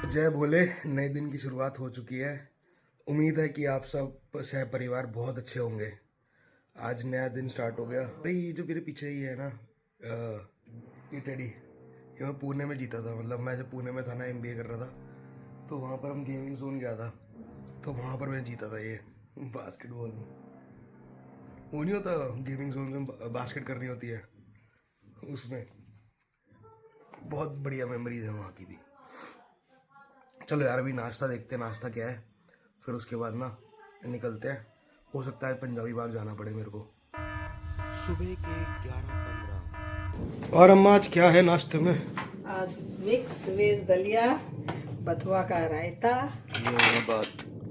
जय भोले। नए दिन की शुरुआत हो चुकी है। उम्मीद है कि आप सब सह परिवार बहुत अच्छे होंगे। आज नया दिन स्टार्ट हो गया। अरे ये जो मेरे पीछे ही है ना, ये टेडी, ये मैं पुणे में जीता था। मतलब मैं जब पुणे में था ना, एमबीए कर रहा था, तो वहाँ पर हम गेमिंग जोन गया था, तो वहाँ पर मैं जीता था ये बास्केटबॉल में। वो नहीं होता गेमिंग जोन में बास्केट करनी होती है, उसमें बहुत बढ़िया मेमोरीज है वहाँ की भी। चलो यार, अभी नाश्ता देखते हैं, नाश्ता क्या है, फिर उसके बाद ना निकलते हैं। हो सकता है पंजाबी बाग जाना पड़े मेरे को। सुबह के 11:15। और अम्मा आज क्या है नाश्ते में? आज मिक्स वेज दलिया, बथुआ का रायता। ये है बात।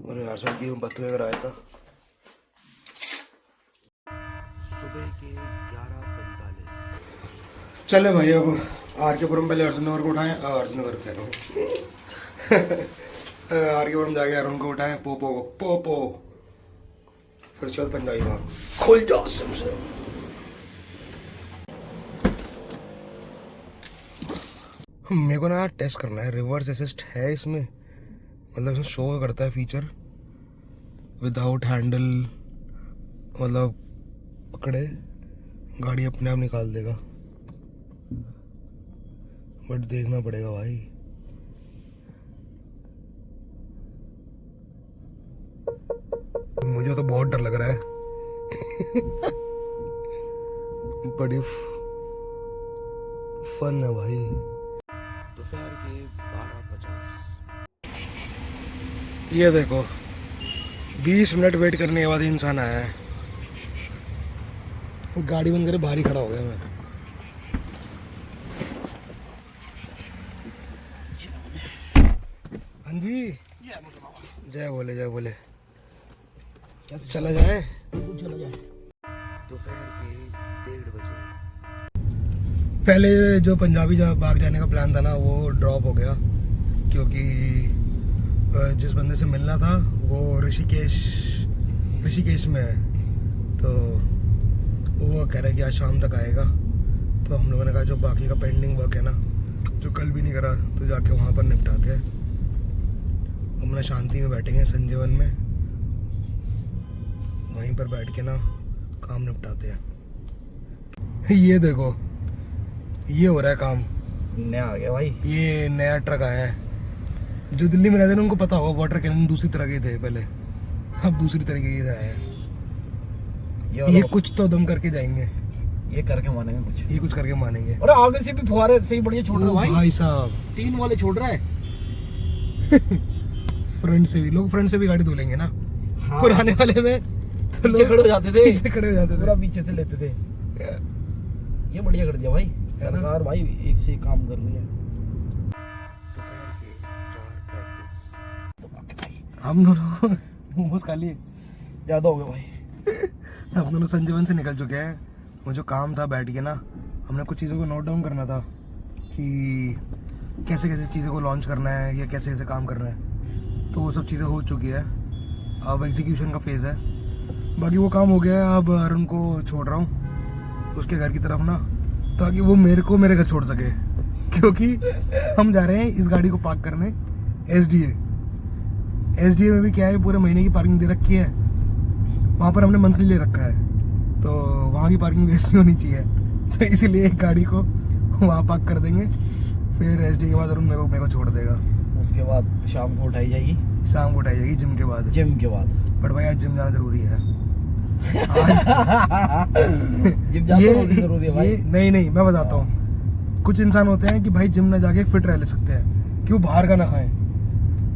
और यार सर्दी में बथुए का रायता। सुबह के 11:45। चले भाई, अब आर के पुरम पहले अर्जुन नगर को उठाएं। अर्जुन नगर कह रहा हूँ आर के पुरम जाके अरुण को उठाएं, पोपो को, पोपो। फिर उसके बाद पंजाबी बाग खुल जाओ सबसे। मेरे को ना टेस्ट करना है, रिवर्स असिस्ट है इसमें, मतलब शो करता है फीचर विदाउट हैंडल, मतलब पकड़े गाड़ी अपने आप निकाल देगा, बट देखना पड़ेगा भाई। मुझे तो बहुत डर लग रहा है बड़ी फन है भाई। दोपहर के 12:50। ये देखो 20 मिनट वेट करने के बाद इंसान आया है। गाड़ी बंद करे बाहर ही खड़ा हो गया मैं। हाँ जी, जय बोले जय बोले। चला जाए, चला जाए। दोपहर के 1:30 बजे। पहले जो पंजाबी बाग जाने का प्लान था ना, वो ड्रॉप हो गया, क्योंकि जिस बंदे से मिलना था वो ऋषिकेश में है, तो वो कह रहा है कि आज शाम तक आएगा। तो हम लोगों ने कहा जो बाकी का पेंडिंग वर्क है ना, जो कल भी नहीं करा, तो जाके वहाँ पर निपटाते हैं। हम शांति में बैठेंगे संजीवन में, वहीं पर बैठ के ना काम निपटाते हैं। ये देखो, ये हो रहा है काम, नया आ गया भाई। ये नया ट्रक आया है। जो दिल्ली में रहते हैं उनको पता होगा, वाटर कैनन दूसरी तरह के थे पहले, अब दूसरी तरीके के आए हैं। ये कुछ तो दम करके जाएंगे, ये करके मानेंगे कुछ, ये कुछ करके मानेंगे। और आगे से भी फुहारे सही बढ़िया छोड़ रहा है भाई साहब, 3 वाले छोड़ रहा है फ्रंट से भी लोग, फ्रंट से भी गाड़ी धो लेंगे ना। हाँ। पुराने वाले में तो पीछे खड़े हो जाते थे, पीछे खड़े हो जाते थे, पूरा पीछे से लेते थे। ये बढ़िया कर दिया भाई सरकार, भाई एक से एक काम कर रही है। हम दोनों मोमोज खा लिए, ज्यादा हो गया भाई। हम दोनों संजीवन से निकल चुके हैं। वो जो काम था बैठ के ना, हमने कुछ चीज़ों को नोट डाउन करना था कि कैसे कैसे चीज़ों को लॉन्च करना है या कैसे कैसे काम करना है, तो वो सब चीज़ें हो चुकी है। अब एग्जीक्यूशन का फेज़ है, बाकी वो काम हो गया है। अब अरुण को छोड़ रहा हूँ उसके घर की तरफ ना, ताकि वो मेरे को मेरे घर छोड़ सके, क्योंकि हम जा रहे हैं इस गाड़ी को पार्क करने एसडीए में भी क्या है, पूरे महीने की पार्किंग दे रखी है। वहाँ पर हमने मंथली ले रखा है, तो वहाँ की पार्किंग वेस्ट नहीं होनी चाहिए, तो इसीलिए एक गाड़ी को वहाँ पार्क कर देंगे। फिर एसडीए के बाद अरुण मेरे को छोड़ देगा। उसके बाद शाम को उठाई जाएगी, शाम को उठाई जाएगी जिम के बाद। बट भाई आज जिम जाना जरूरी है। जिम जाना जरूरी है भाई। नहीं मैं बताता हूँ, कुछ इंसान होते हैं कि भाई जिम ना जाके फिट रह ले सकते हैं, क्यों बाहर का ना खाएं।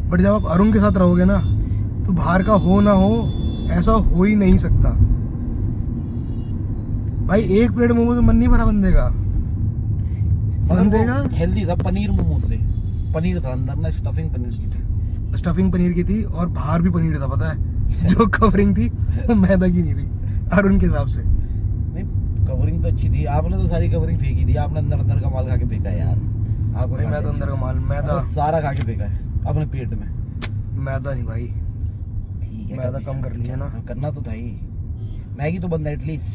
बट जब आप अरुण के साथ रहोगे ना, तो बाहर का हो ना हो, ऐसा हो ही नहीं सकता भाई। एक प्लेट मोमो से मन नहीं भरा बंदे का, हेल्दी था, पनीर मोमो से पनीर था अंदर ना, स्टफिंग पनीर की थी और बाहर भी पनीर था, पता है। जो कवरिंग थी वो मैदा की नहीं थी अरुण के हिसाब से। नहीं, कवरिंग तो अच्छी थी, आपने तो सारी कवरिंग फेंकी थी, आपने अंदर का माल खा के फेंका है यार। आपको मैं तो अंदर का माल मैदा सारा खा के फेंका है अपने पेट में। मैदा नहीं भाई, ठीक है, मैदा कम कर लिया ना। करना तो था ही, मैगी तो बंदा एटलीस्ट।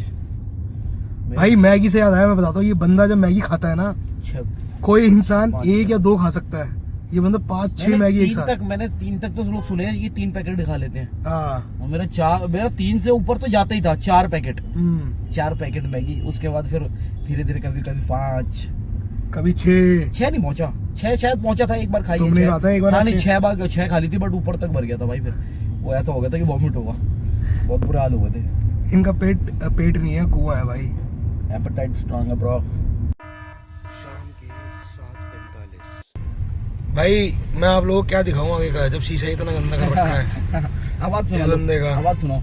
भाई मैगी से याद आया, मैं बताता हूँ, ये बंदा जब मैगी खाता है ना, कोई इंसान 1 या 2 खा सकता है, ये बंदा 5-6 मैगी एक साथ। मैंने 3 तक तो लोग सुने हैं कि 3 पैकेट खा लेते हैं, हाँ। और मेरा 3 से ऊपर तो जाता ही था, 4 पैकेट, 4 पैकेट मैगी। उसके बाद फिर धीरे धीरे कभी 5, कभी 6 नहीं पहुंचा, 6 शायद पहुंचा था एक बार खाई। तुमने कहा था एक बार? हाँ नहीं, 6 खा ली थी, बट ऊपर तक भर गया था भाई। फिर वो ऐसा हो गया था कि वॉमिट होगा, बहुत बुरे हाल हुए थे। इनका पेट नहीं है, कुआं है भाई। एपेटाइट स्ट्रांग है ब्रो। शाम के 7:45। भाई मैं आप लोगों को क्या दिखाऊं आगे का, जब शीशा इतना गंदा कर रखा है। आवाज सुनो, बंदे का आवाज सुनो,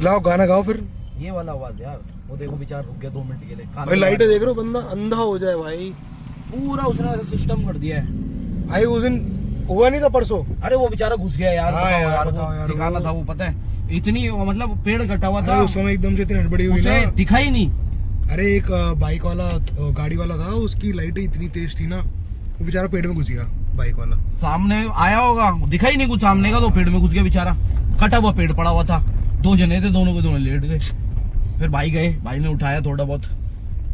लाओ गाना गाओ फिर। ये वाला आवाज यार। वो देखो बेचारा रुक गया 2 मिनट के लिए। भाई लाइटें देख रहे हो, बंदा अंधा हो जाए भाई। पूरा उसने सिस्टम कर दिया है। भाई उस दिन हुआ नहीं था परसों? अरे वो बेचारा घुस गया यार। हाँ बताओ यार, वो बताओ यार, दिखाना वो- था वो, पता है इतनी मतलब पेड़ कटा हुआ था, अरे उस समय एकदम से इतनी हड़बड़ी हुई उसे ना। दिखा ही नहीं। अरे एक बाइक वाला गाड़ी वाला था, उसकी लाइटें इतनी तेज थी ना, वो बेचारा पेड़ में घुस गया बाइक वाला। सामने आया होगा, दिखा ही नहीं कुछ सामने का, तो पेड़ में घुस गया बेचारा। कटा हुआ पेड़ पड़ा हुआ था, 2 जने थे, दोनों के दोनों लेट गए। फिर भाई गए, भाई ने उठाया थोड़ा बहुत,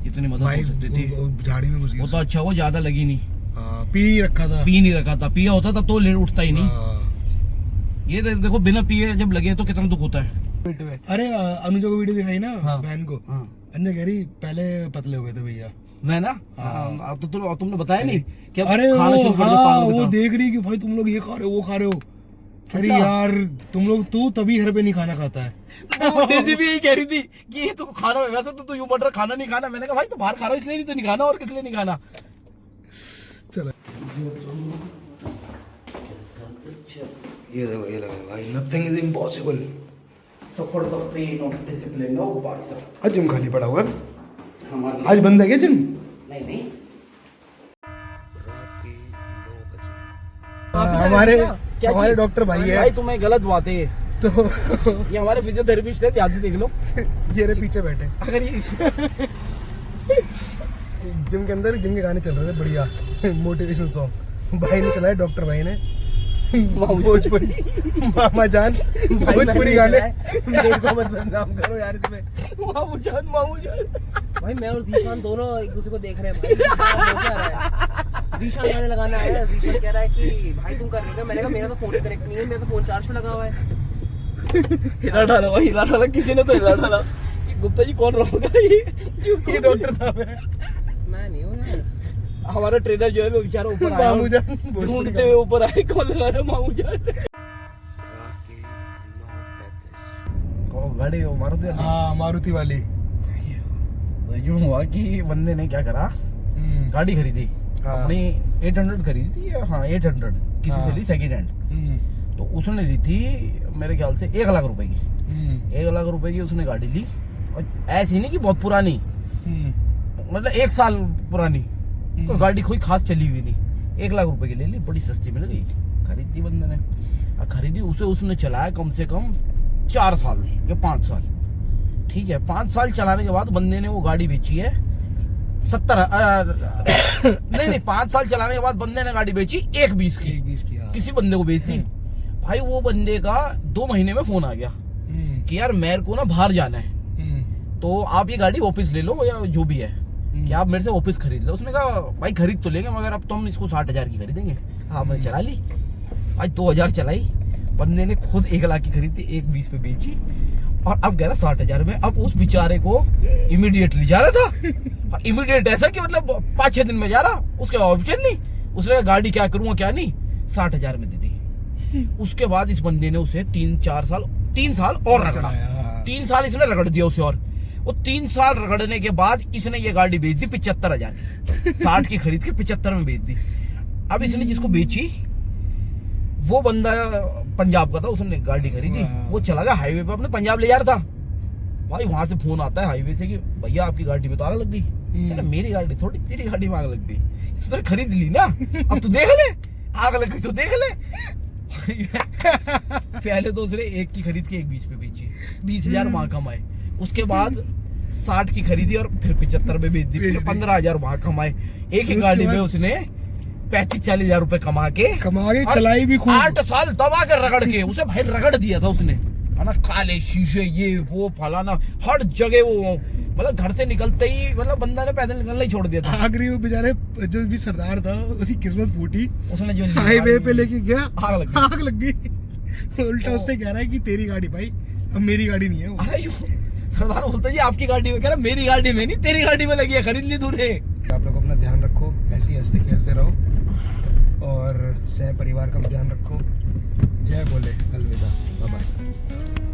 इतनी मदद हो बाइक सकती थी। झाड़ी में घुस वो गया। तो अच्छा, वो ज्यादा लगी नहीं। पी नहीं रखा था। पी नहीं रखा था, पिया होता तब तो लेट उठता ही नहीं। हाँ। ये देखो बिना पिए जब लगे तो कितना दुख होता है। अरे अनुजा को वीडियो दिखाई ना, हाँ। बहन को। हाँ। अंजा कह रही पहले पतले हुए थे भैया। मैं ना, अब तो तुमने बताया नहीं कि अब अरे खाना शुरू कर दो हाँ, पागल की वो तरह। देख रही कि भाई तुम लोग ये खा रहे हो, वो खा रहे हो। अरे अच्छा। यार तुम लोग, तू तभी घर पे नहीं खाना खाता है। वो डेज़ी भी यही कह रही थी कि ये तो खाना, वैसे तो तू यूं बढ़ रहा खाना नहीं खाना। मैंने कहा भाई तो बाहर खा रहा है इसलिए नहीं तो नहीं खाना, और किस लिए नहीं खाना। चलो ये देखो, ये लगा भाई, nothing is impossible. Suffer the pain of discipline. No भाई साहब, आज जिम खाली पड़ा होगा, हमारे आज बंद है क्या जिम? नहीं रात के 9 बजे हमारे क्या हमारे चीज? डॉक्टर भाई है भाई तुम्हें गलत बात है। तो ये हमारे फिजियोथेरेपिस्ट है, ध्यान से देख लो। ये रहे पीछे बैठे अगर ये जिम के अंदर, जिम के गाने चल रहे थे बढ़िया, मोटिवेशनल सॉन्ग भाई ने चलाए, डॉक्टर भाई ने भोजपुरी मामा जान भोजपुरी गाने। मेरे को मत बदनाम करो यार इसमें। मामू जान भाई मैं और जीशान दोनों एक दूसरे को देख रहे हैं भाई। जीशान हो क्या रहा है? जीशान गाने लगाना आया है। जीशान कह रहा है कि भाई तुम कर रहे हो। मैंने कहा मेरा तो फोन कनेक्ट नहीं है, मेरा तो फोन चार्ज पे लगा हुआ है। हिला डाला भाई, हिला डाला किसी ने तो हिला डाला। ये गुप्ता जी कौन होगा? ये डॉक्टर साहब है, मैं नहीं हूँ यार। हमारा ट्रेनर जो है वो बेचारा ऊपर आया, मामू जान भोजपुरी ढूंढते गाने। हुए ऊपर आए, कौन लगा रहा है मामू जान। रात के 9:35 गाड़ी वो मारुति वाली। हाँ मारुति वाली। यूं हुआ कि बंदे ने क्या करा, गाड़ी खरीदी हाँ। अपनी 800 खरीदी थी। हाँ 800 किसी हाँ। से ली सेकंड हैंड। तो उसने ली थी मेरे ख्याल से 1 लाख रुपए की। 1 लाख रुपए की उसने गाड़ी ली, और ऐसी नहीं कि बहुत पुरानी, मतलब 1 साल पुरानी। तो गाड़ी कोई खास चली हुई नहीं, 1 लाख रुपए की ले ली, बड़ी सस्ती मिल गई। खरीदी बंदे ने, और खरीदी उसे, उसने चलाया कम से कम 4 साल या 5 साल। ठीक है, 5 साल चलाने के बाद बंदे ने वो गाड़ी बेची है 70 नहीं 5 साल चलाने के बाद बंदे ने गाड़ी बेची 1,20 की। 1,20 की। हाँ। किसी बंदे को बेची। भाई वो बंदे का 2 महीने में फोन आ गया कि यार मेरे को ना बाहर जाना है, तो आप ये गाड़ी वापस ले लो या जो भी है, कि आप मेरे से वापस खरीद लो। उसने कहा भाई खरीद तो लेंगे, मगर अब तो हम इसको 60,000 की खरीदेंगे। हाँ मैंने चला ली, आज 2,000 चलाई। बंदे ने खुद 1 लाख की खरीदी, 1,20 पे बेची, और अब कह रहा 60,000 में। अब उस बेचारे को इमीडिएटली जाना था, इमीडिएट ऐसा कि मतलब 5-6 दिन में जा रहा, उसके ऑप्शन नहीं। उसने कहा गाड़ी क्या करूंगा क्या नहीं, 60,000 में दे दी। उसके बाद इस बंदे ने उसे 3 साल और रगड़ा। 3 साल इसने रगड़ दिया उसे, और वो 3 साल रगड़ने के बाद इसने ये गाड़ी बेच दी 75,000 की। 60 की खरीद के 75 में बेच दी। अब इसने जिसको बेची वो बंदा पंजाब का था, उसने गाड़ी खरीदी, वो चला गया हाईवे पे, अपने पंजाब ले जा रहा था। भाई वहां से फोन आता है हाईवे से कि भैया आपकी गाड़ी में तो आग लग गई। कह रहा मेरी गाड़ी थोड़ी, तेरी गाड़ी में आग लग गई, इसने खरीद ली ना, अब तू देख ले, आग लग गई तो देख ले। पहले तो उसने 1 की खरीद के 1,20 पे बेची, 20,000 वहां कमाए। उसके बाद 60 की खरीदी और फिर 75 में बेच दी, फिर 15,000 वहां कमाए। एक ही गाड़ी में उसने 35-40 हजार रुपए कमा के चलाई भी खूब। 8 साल दबा कर रगड़ के उसे भाई रगड़ दिया था उसने, है ना, काले शीशे ये वो फलाना, हर जगह वो मतलब घर से निकलते ही मतलब बंदा ने पैदल निकलना ही छोड़ दिया था। आखिरी वो बेचारे जो भी सरदार था उसकी किस्मत फूटी, उसने जो हाईवे पे लेके गया, आग लग गई। उल्टा उससे कह रहा है कि तेरी गाड़ी भाई, अब मेरी गाड़ी नहीं है वो। अरे सरदार बोलता जी आपकी गाड़ी में, कह रहा मेरी गाड़ी में नहीं तेरी गाड़ी में लगी है, खरीद ली तूने। आप लोग अपना ध्यान रखो, ऐसे ही हंसते खेलते रहो और सह परिवार का भी ध्यान रखो। जय बोले, अलविदा, बाय बाय।